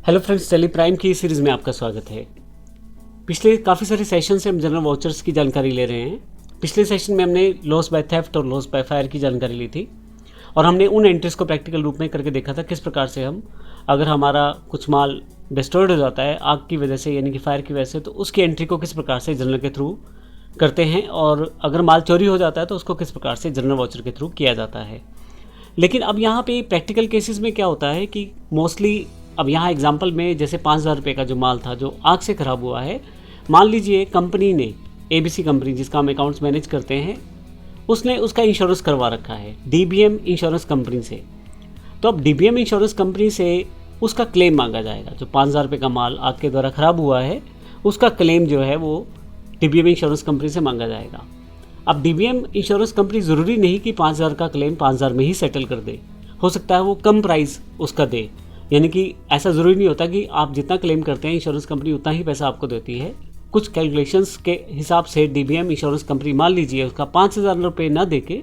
Hello friends, Tally Prime की series में आपका स्वागत है। पिछले काफ़ी सारे सेशन से हम जनरल वाउचर्स की जानकारी ले रहे हैं। पिछले सेशन में हमने लॉस बाय थेफ्ट और लॉस बाय फायर की जानकारी ली थी और हमने उन एंट्रीज़ को प्रैक्टिकल रूप में करके देखा था किस प्रकार से हम, अगर हमारा कुछ माल डिस्ट्रॉयड हो जाता है आग की वजह से यानी कि फायर की वजह से, तो उसकी एंट्री को किस प्रकार से जनरल के थ्रू करते हैं, और अगर माल चोरी हो जाता है तो उसको किस प्रकार से जनरल वाउचर के थ्रू किया जाता है। लेकिन अब यहाँ पे प्रैक्टिकल केसेस में क्या होता है कि मोस्टली, अब यहाँ एग्जांपल में जैसे 5,000 रुपये का जो माल था जो आग से ख़राब हुआ है, मान लीजिए कंपनी ने, ABC कंपनी जिसका हम अकाउंट्स मैनेज करते हैं, उसने उसका इंश्योरेंस करवा रखा है DBM इंश्योरेंस कंपनी से। तो अब DBM इंश्योरेंस कंपनी से उसका क्लेम मांगा जाएगा। जो 5,000 रुपये का माल आग के द्वारा ख़राब हुआ है उसका क्लेम जो है वो DBM इंश्योरेंस कंपनी से मांगा जाएगा। अब DBM इंश्योरेंस कंपनी ज़रूरी नहीं कि 5,000 का क्लेम 5,000 में ही सेटल कर दे, हो सकता है वो कम प्राइस उसका दे, यानी कि ऐसा ज़रूरी नहीं होता कि आप जितना क्लेम करते हैं इंश्योरेंस कंपनी उतना ही पैसा आपको देती है। कुछ कैलकुलेशंस के हिसाब से DBM इंश्योरेंस कंपनी मान लीजिए उसका 5,000 रुपये ना दे के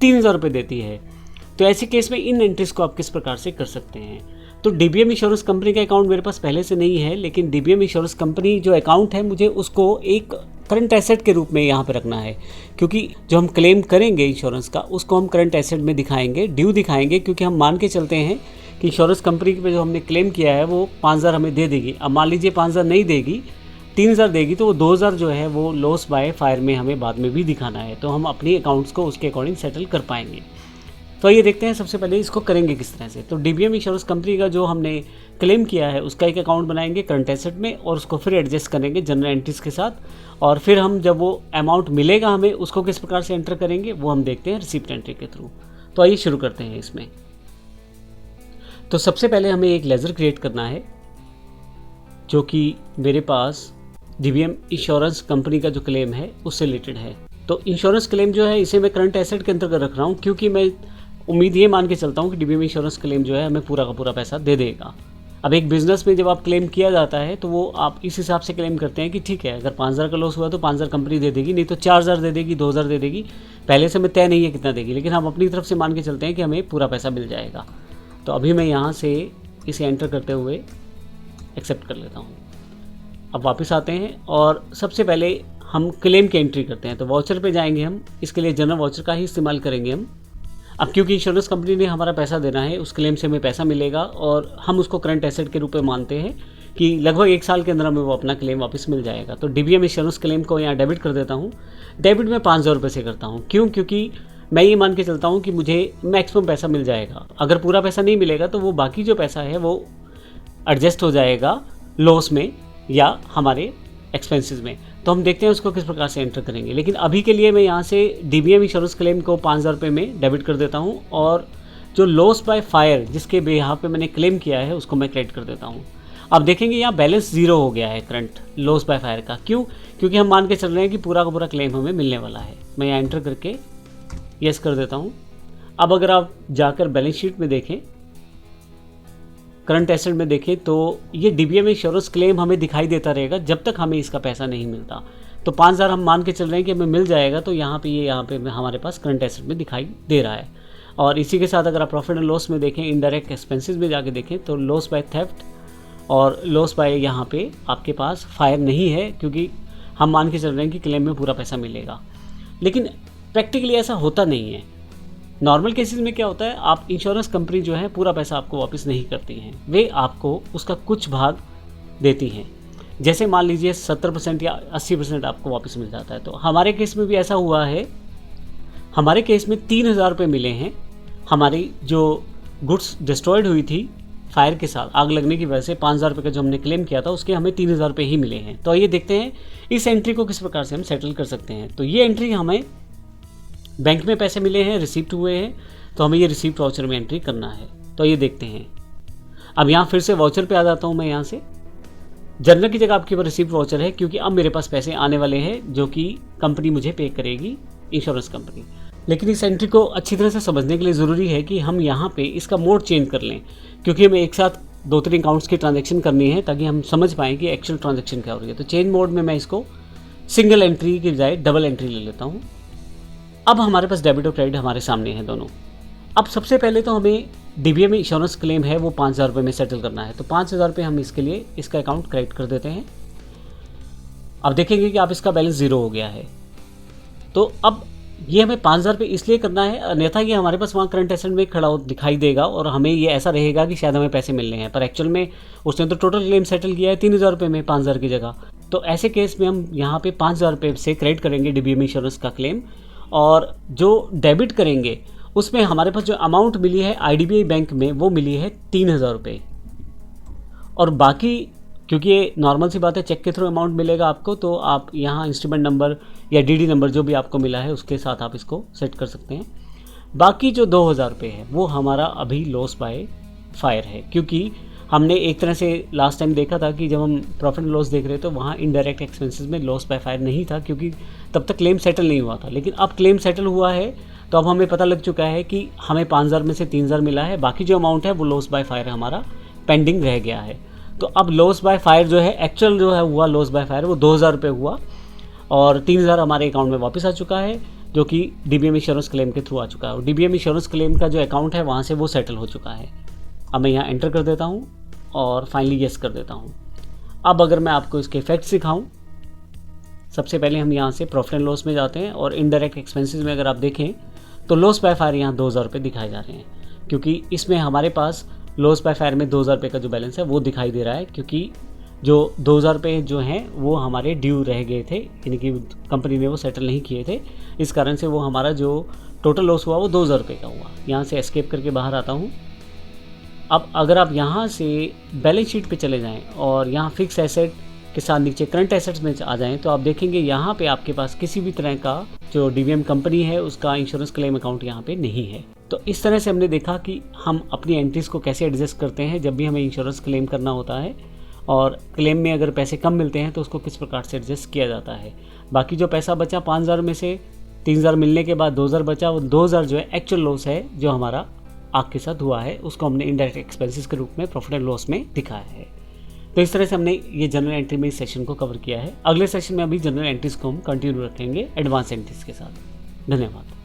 3,000 रुपये देती है। तो ऐसे केस में इन एंट्रीज़ को आप किस प्रकार से कर सकते हैं। तो DBM इंश्योरेंस कंपनी का अकाउंट मेरे पास पहले से नहीं है, लेकिन DBM इंश्योरेंस कंपनी जो अकाउंट है मुझे उसको एक करंट एसेट के रूप में यहाँ पे रखना है, क्योंकि जो हम क्लेम करेंगे इंश्योरेंस का उसको हम करंट एसेट में दिखाएंगे, ड्यू दिखाएंगे, क्योंकि हम मान के चलते हैं कि इंश्योरेंस कंपनी पे जो हमने क्लेम किया है वो 5,000 हमें दे देगी। अब मान लीजिए 5,000 नहीं देगी, 3,000 देगी, तो वो 2,000 जो है वो लॉस बाय फायर में हमें बाद में भी दिखाना है, तो हम अपनी अकाउंट्स को उसके अकॉर्डिंग सेटल कर पाएंगे। तो ये देखते हैं सबसे पहले इसको करेंगे किस तरह से। तो DBM इंश्योरेंस कंपनी का जो हमने क्लेम किया है उसका एक अकाउंट बनाएंगे करंट एसेट में और उसको फिर एडजस्ट करेंगे जनरल एंट्रीज़ के साथ, और फिर हम जब वो अमाउंट मिलेगा हमें उसको किस प्रकार से एंटर करेंगे वो हम देखते हैं रिसिप्ट एंट्री के थ्रू। तो आइए शुरू करते हैं इसमें। तो सबसे पहले हमें एक लेजर क्रिएट करना है जो कि मेरे पास DBM इंश्योरेंस कंपनी का जो क्लेम है उससे रिलेटेड है। तो इंश्योरेंस क्लेम जो है इसे मैं करंट एसेट के अंतर्गत रख रहा हूँ, क्योंकि मैं उम्मीद ये मान के चलता हूँ कि DBM इंश्योरेंस क्लेम जो है हमें पूरा का पूरा पैसा दे देगा। अब एक बिज़नेस में जब आप क्लेम किया जाता है तो वो आप इस हिसाब से क्लेम करते हैं कि ठीक है, अगर 5,000 का लॉस हुआ तो 5,000 कंपनी दे देगी, नहीं तो 4,000 दे देगी, 2,000 दे देगी। पहले से हमें तय नहीं है कितना देगी, लेकिन हम अपनी तरफ से मान के चलते हैं कि हमें पूरा पैसा मिल जाएगा। तो अभी मैं यहाँ से इसे एंटर करते हुए एक्सेप्ट कर लेता हूँ। अब वापस आते हैं और सबसे पहले हम क्लेम की एंट्री करते हैं। तो वाउचर पे जाएंगे हम, इसके लिए जनरल वाउचर का ही इस्तेमाल करेंगे हम। अब क्योंकि इंश्योरेंस कंपनी ने हमारा पैसा देना है, उस क्लेम से हमें पैसा मिलेगा और हम उसको करंट एसेट के रूप में मानते हैं कि लगभग 1 साल के अंदर हमें वो अपना क्लेम वापस मिल जाएगा। तो DBM इंश्योरेंस क्लेम को यहाँ डेबिट कर देता हूँ। डेबिट में 5,000 रुपये से करता हूँ। क्यों? क्योंकि मैं ये मान के चलता हूँ कि मुझे मैक्सिमम पैसा मिल जाएगा। अगर पूरा पैसा नहीं मिलेगा तो वो बाकी जो पैसा है वो एडजस्ट हो जाएगा लॉस में या हमारे एक्सपेंसेस में। तो हम देखते हैं उसको किस प्रकार से एंटर करेंगे। लेकिन अभी के लिए मैं यहाँ से DBM इंश्योरेंस क्लेम को 5,000 रुपये में डेबिट कर देता हूँ और जो लॉस बाय फायर जिसके यहाँ पे मैंने क्लेम किया है उसको मैं क्रेडिट कर देता हूँ। अब देखेंगे यहाँ बैलेंस 0 हो गया है करंट लॉस बाय फायर का। क्यों? क्योंकि हम मान के चल रहे हैं कि पूरा का पूरा क्लेम हमें मिलने वाला है। मैं यहाँ एंटर करके यस कर देता हूँ। अब अगर आप जाकर बैलेंस शीट में देखें, करंट एसेट में देखें, तो ये DBM इंश्योरेंस क्लेम हमें दिखाई देता रहेगा जब तक हमें इसका पैसा नहीं मिलता। तो 5,000 हम मान के चल रहे हैं कि हमें मिल जाएगा, तो यहाँ पे हमारे पास करंट एसेट में दिखाई दे रहा है। और इसी के साथ अगर आप प्रॉफिट एंड लॉस में देखें, इनडायरेक्ट एक्सपेंसेस में जाके देखें, तो लॉस बाय थेफ्ट और लॉस बाय यहाँ पे आपके पास फायर नहीं है, क्योंकि हम मान के चल रहे हैं कि क्लेम में पूरा पैसा मिलेगा। लेकिन प्रैक्टिकली ऐसा होता नहीं है। नॉर्मल केसेस में क्या होता है, आप इंश्योरेंस कंपनी जो है पूरा पैसा आपको वापस नहीं करती हैं, वे आपको उसका कुछ भाग देती हैं। जैसे मान लीजिए 70% या 80% आपको वापस मिल जाता है। तो हमारे केस में भी ऐसा हुआ है। हमारे केस में 3,000 रुपये मिले हैं। हमारी जो गुड्स डिस्ट्रॉयड हुई थी फायर के साथ, आग लगने की वजह से 5,000 रुपये का जो हमने क्लेम किया था उसके हमें 3,000 रुपये ही मिले हैं। तो ये देखते हैं इस एंट्री को किस प्रकार से हम सेटल कर सकते हैं। तो ये एंट्री हमें बैंक में पैसे मिले हैं, रिसीप्ट हुए हैं, तो हमें ये रिसीप्ट वाउचर में एंट्री करना है। तो ये देखते हैं। अब यहाँ फिर से वाउचर पे आ जाता हूँ मैं। यहाँ से जनरल की जगह आपके पास रिसीप्ट वाउचर है, क्योंकि अब मेरे पास पैसे आने वाले हैं जो कि कंपनी मुझे पे करेगी, इंश्योरेंस कंपनी। लेकिन इस एंट्री को अच्छी तरह से समझने के लिए ज़रूरी है कि हम यहाँ पे इसका मोड चेंज कर लें, क्योंकि हमें एक साथ 2-3 अकाउंट्स की ट्रांजैक्शन करनी है ताकि हम समझ पाएँ कि एक्चुअल ट्रांजैक्शन क्या हो रही है। तो चेंज मोड में मैं इसको सिंगल एंट्री की बजाय डबल एंट्री ले लेता हूँ। अब हमारे पास डेबिट और क्रेडिट हमारे सामने हैं दोनों। अब सबसे पहले तो हमें DBM इंश्योरेंस क्लेम है वो 5,000 रुपये में सेटल करना है, तो 5,000 रुपये हम इसके लिए इसका अकाउंट क्रेडिट कर देते हैं। अब देखेंगे कि आप इसका बैलेंस 0 हो गया है। तो अब ये हमें 5,000 रुपये इसलिए करना है, अन्यथा ये हमारे पास वहाँ करंट एसेट में खड़ा दिखाई देगा और हमें ये ऐसा रहेगा कि शायद हमें पैसे मिलने हैं, पर एक्चुअल में उसने तो टोटल क्लेम सेटल किया है 3,000 रुपये में 5,000 की जगह। तो ऐसे केस में हम यहाँ पे 5,000 रुपये से क्रेडिट करेंगे DBM इंश्योरेंस का क्लेम, और जो डेबिट करेंगे उसमें हमारे पास जो अमाउंट मिली है IDBI बैंक में वो मिली है 3,000 रुपये। और बाकी क्योंकि ये नॉर्मल सी बात है, चेक के थ्रू अमाउंट मिलेगा आपको, तो आप यहाँ इंस्ट्रूमेंट नंबर या DD नंबर जो भी आपको मिला है उसके साथ आप इसको सेट कर सकते हैं। बाकी जो 2,000 रुपये है वो हमारा अभी लॉस बाय फायर है, क्योंकि हमने एक तरह से लास्ट टाइम देखा था कि जब हम प्रॉफिट एंड लॉस देख रहे थे तो वहाँ इनडायरेक्ट एक्सपेंसेस में लॉस बाय फायर नहीं था, क्योंकि तब तक क्लेम सेटल नहीं हुआ था। लेकिन अब क्लेम सेटल हुआ है तो अब हमें पता लग चुका है कि हमें 5,000 में से 3,000 मिला है, बाकी जो अमाउंट है वो लॉस बाय फायर हमारा पेंडिंग रह गया है। तो अब लॉस बाय फायर जो है, एक्चुअल जो है हुआ लॉस बाय फायर वो 2,000 रुपये हुआ, और 3,000 हमारे अकाउंट में वापस आ चुका है, जो कि DBM इंश्योरेंस क्लेम के थ्रू आ चुका है। और DBM इंश्योरेंस क्लेम का जो अकाउंट है वहाँ से वो सेटल हो चुका है। अब मैं यहाँ एंटर कर देता हूँ और फाइनली येस कर देता हूँ। अब अगर मैं आपको इसके इफेक्ट्स दिखाऊँ, सबसे पहले हम यहाँ से प्रॉफिट एंड लॉस में जाते हैं, और इनडायरेक्ट एक्सपेंसेस में अगर आप देखें तो लॉस बाय फायर यहाँ 2,000 रुपये दिखाए जा रहे हैं, क्योंकि इसमें हमारे पास लॉस बाय फायर में 2,000 रुपये का जो बैलेंस है वो दिखाई दे रहा है, क्योंकि जो 2,000 रुपये जो हैं वो हमारे ड्यू रह गए थे, यानी कि कंपनी ने वो सेटल नहीं किए थे। इस कारण से वो हमारा जो टोटल लॉस हुआ वो 2,000 रुपये का हुआ। यहाँ से एस्केप करके बाहर आता हूँ। अब अगर आप यहाँ से बैलेंस शीट पे चले जाएं और यहाँ फिक्स एसेट के साथ नीचे करंट एसेट्स में आ जाएं, तो आप देखेंगे यहाँ पे आपके पास किसी भी तरह का जो DBM कंपनी है उसका इंश्योरेंस क्लेम अकाउंट यहाँ पे नहीं है। तो इस तरह से हमने देखा कि हम अपनी एंट्रीज़ को कैसे एडजस्ट करते हैं जब भी हमें इंश्योरेंस क्लेम करना होता है, और क्लेम में अगर पैसे कम मिलते हैं तो उसको किस प्रकार से एडजस्ट किया जाता है। बाकी जो पैसा बचा 5,000 में से 3,000 मिलने के बाद 2,000 बचा, वो 2,000 जो है एक्चुअल लॉस है जो हमारा आग के साथ हुआ है, उसको हमने इनडायरेक्ट एक्सपेंसेस के रूप में प्रॉफिट एंड लॉस में दिखाया है। तो इस तरह से हमने ये जनरल एंट्री में इस सेशन को कवर किया है। अगले सेशन में अभी जनरल एंट्रीज को हम कंटिन्यू रखेंगे एडवांस एंट्रीज के साथ। धन्यवाद।